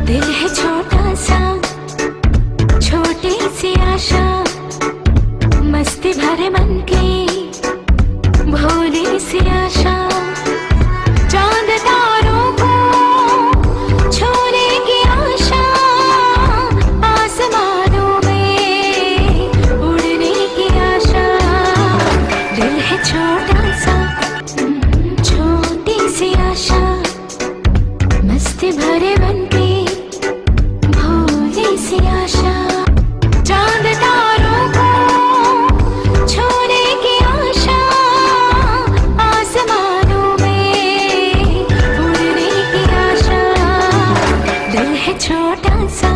दिल है छोटा सा, छोटी सी आशा, मस्ती भरे मन की भोली सी आशा। चांद तारों को छूने की आशा, आसमानों में उड़ने की आशा। दिल है छोटा सा, छोटी सी आशा, मस्ती भरे मन की भोली सी आशा। चांद तारों को छूने की आशा, आसमानों में उड़ने की आशा। दिल है छोटा सा,